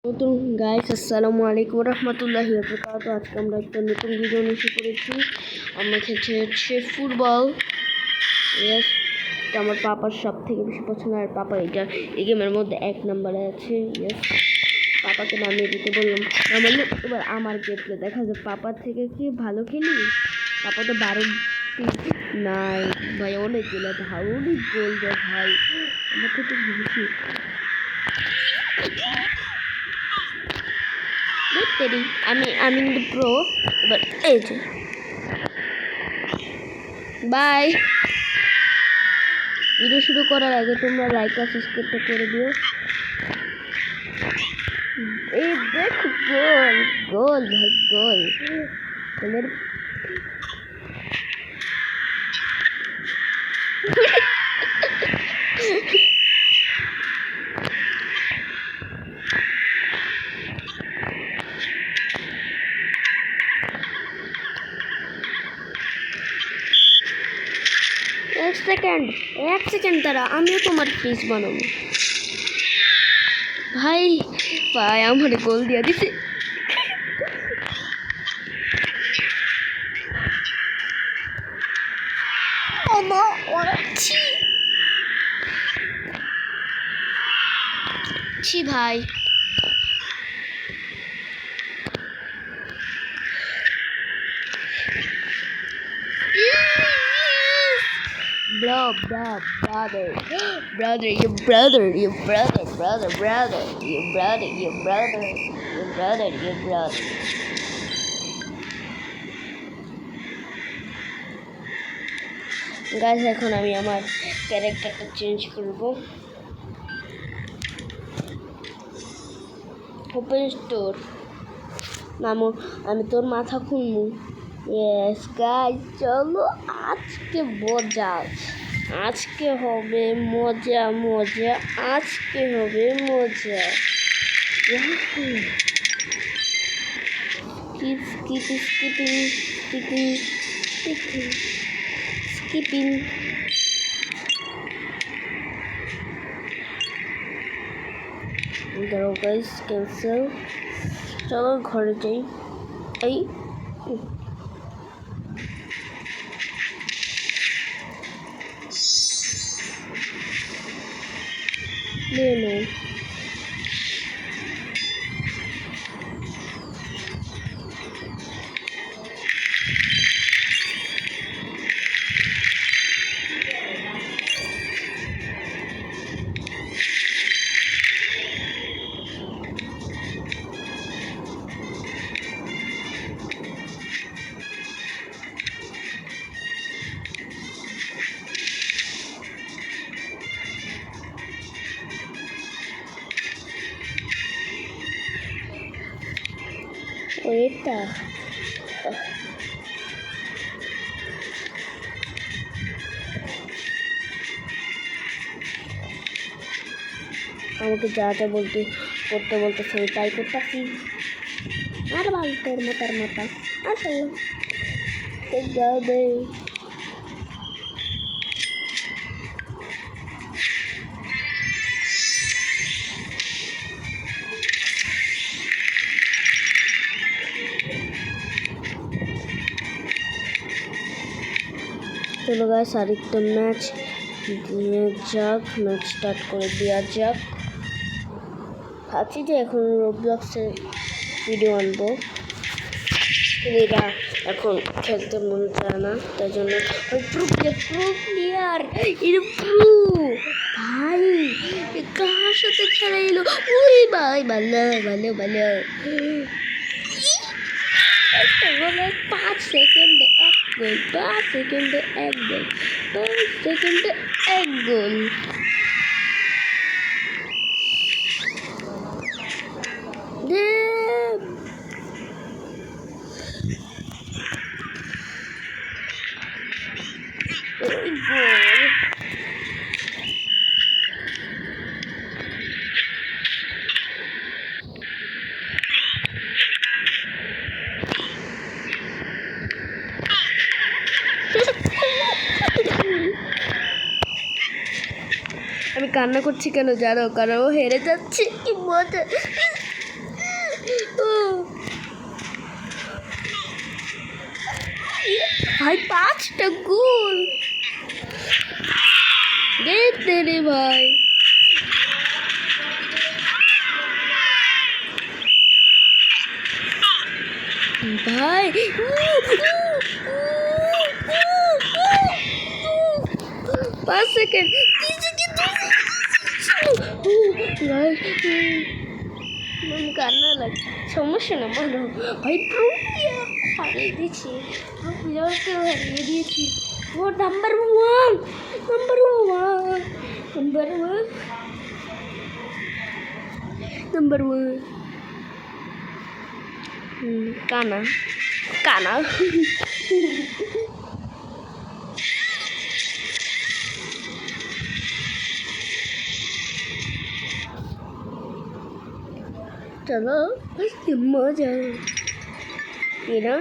নতুন গাইস আসসালামু আলাইকুম রহমতুল্লাহি ওয়া বারাকাতুহু। আজকে আমরা একটা নতুন ভিডিও নিয়ে পড়েছি। আমরা খেলছি হচ্ছে ফুটবল। ইয়েস, এটা আমার পাপার সব থেকে বেশি পছন্দ, আর পাপা এটা এই গেমের মধ্যে 1 নম্বরে আছে। ইয়েস, পাপাকে নামিয়ে দিতে বললাম। এবার আমার গেমপ্লে দেখা যায় পাপার থেকে কি ভালো খেলি। পাপা তো 12টি নাই ভাই, অনেকগুলো ভাই, অনেক গোল দেয় ভাই আমার থেকে বেশি। আমি কিন্তু প্রো। এবার এই যে বাই। ভিডিও শুরু করার আগে তোমরা লাইক আর সাবস্ক্রাইবটা করে দিও। এই দেখো গোল গোল ভাই, গোল গোলের এক সেকেন্ড তারা, আমিও তোমার পিস বানাবো ভাই। ভাই আমার গোল দিয়া দিছে। ছি ভাই, brother, your brother, your brother, your brother. Guys, এখন আমি আমার ক্যারেক্টারটা চেঞ্জ করব। ওপেন স্টোর নামো, আমি তোর মাথা খুলবো। ইয়েস গাইস, চলো আজকে মজা, আজকে হবে মজা মজা, আজকে হবে মজা। স্কিপিং দাঁড়াও গাইস, ক্যান্সেল। চলো ঘরে যাই। এই নিয়ে নো। এটা আমাকে যা যা করতে বলতেছে তাই করতেছি। আর ভাই তোর মাথার মাথা আসলে যাবে। চলো গাইস, আরেকটা ম্যাচ দিয়ে যাক, ম্যাচ স্টার্ট করে দেওয়া যাক। ভাবছি যে এখন রোবলক্সে ভিডিও আনবো, এরা এখন খেলতে মন চায় না, তাই জন্য প্রো প্লেয়ার ভাই কার সাথে খেলা এলো। ওই ভাই ভালো ভালো ভালো, 5 সেকেন্ডে 1 গোল, 5 সেকেন্ডে 1 গোল, 5 সেকেন্ডে 1 গোল। আমি কান্না করছি কেন জানো? কারণ ও হেরে যাচ্ছে। কি মজা, ভাই 5টা গোল দেখতে রে ভাই। ভাই 5 সেকেন্ড কান্না লাগছে, সমস্যা না বলো ভাই। প্রক্রিয়া হারিয়ে দিয়েছি, প্রক্রিয়াকে হারিয়ে দিয়েছি। ও number one number one number one number one কানা কানা चलो बस मजा ये ना।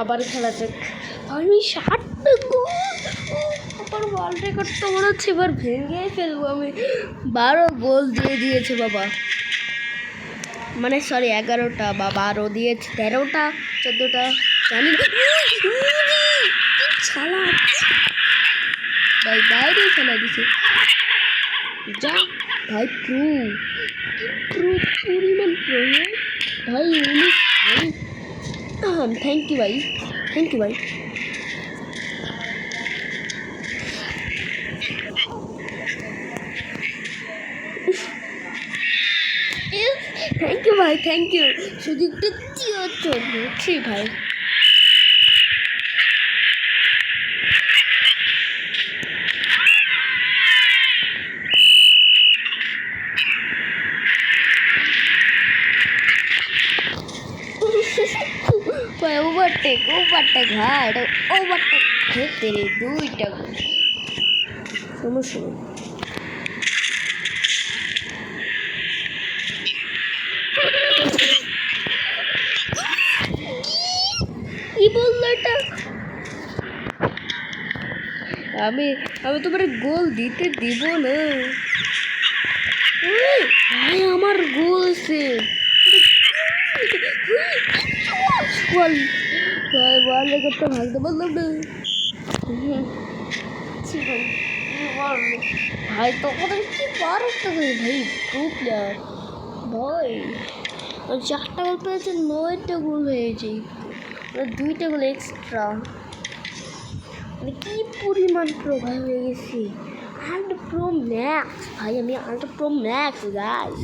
আবার খেলা যাক। আমি 60টা গোল, আবার ওয়ার্ল্ড রেকর্ড তো মনে হচ্ছে এবার ভেঙে ফেলবো আমি। 12 গোল দিয়ে দিয়েছে বাবা, মানে সরি 11টা বা 12 দিয়েছে, 13টা 14টা জানি না। ছালা ভাই বাইরে ফেলা দিছে যা ভাই। পরিমাণ প্রো ভাই উনি থ্যাংক ইউ ভাই, থ্যাংক ইউ ভাই। থ্যাংক ইউ ভাই, থ্যাংক ইউ। সুযোগটা দিচ্ছি ভাই। ওভারটেক ভাই, ওভারটেক খেতে রে 2টা সমস্যা। কি বললো এটা? আমি তোমার গোল দিতে দিব না ভাই। আমার গোল আছে ভাই, ওয়ার্ল্ড রেকর্ডটা ভাঙতে পারলাম না ভাই। তখন কি 12টা ভাই, প্রো প্লেয়ার ভাই। 4টা গোল পেয়েছে, 9টা গোল হয়েছে, 2টা গোল এক্সট্রা। মানে কি পরিমাণ প্রো ভাই হয়ে গেছি। আল্ট্রা প্রো ম্যাক্স ভাই, আমি আল্ট্রা প্রো ম্যাক্স গাইস।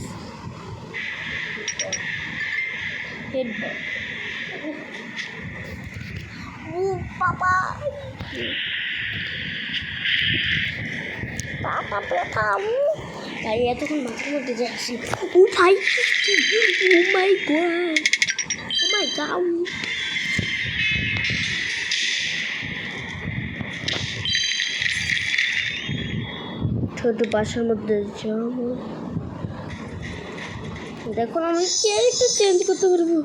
হেডবট ও বাবা, পাপা পেতাম ভাই। এতক্ষণ মাথার মধ্যে যাচ্ছি। ও ভাই, ও মাই গড, ও মাই গড। ছোট বাসার মধ্যে যাবো। দেখুন আমি ক্যারেক্টার চেঞ্জ করতে পারবো।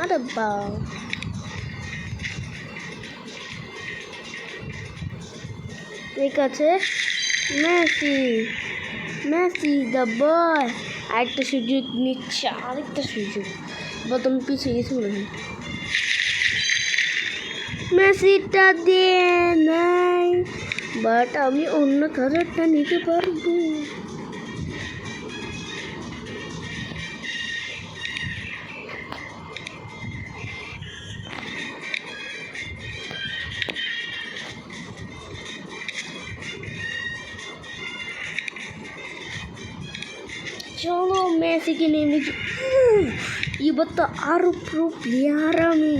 আরে বা ঠিক আছে। Messi the boy. আরেকটা সুযোগ নিচ্ছে, আরেকটা সুযোগ। বা তুমি পিছিয়ে গেছি মনে হয়। মেসিটা দিয়ে নাই, বাট আমি অন্য কারোরটা নিতে পারবো। চলো মেসিকে নিয়ে নিচ্ছি। এবার তো আরো প্রো প্লেয়ার আমি।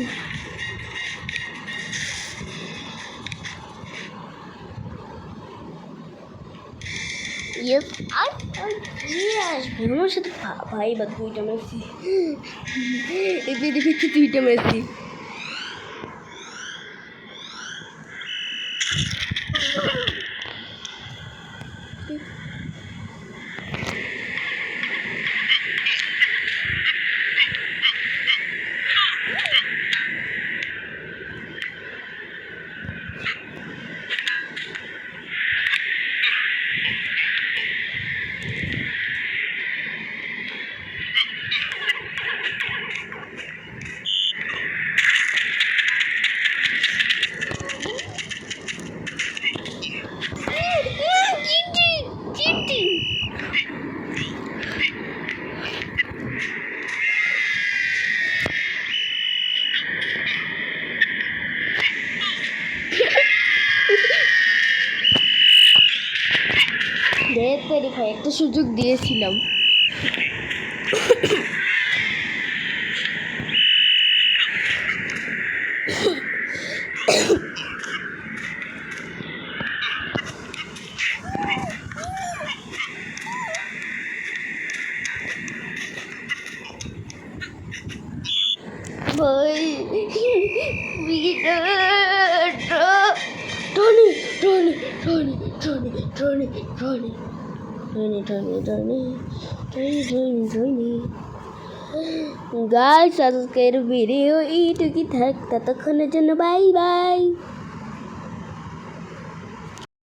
আমার সাথে ভাই বা 2টা মেসি, এবার 2টা মেসি। তাড়াতাড়ি ভাই, একটা সুযোগ দিয়েছিলাম। ভাই Tony Tony Tony Tony Tony Tony Tony Tony Tony Tony Tony Tony guys, আজকের ভিডিও এইটুকুই থাক, ততক্ষণের জন্য বাই বাই।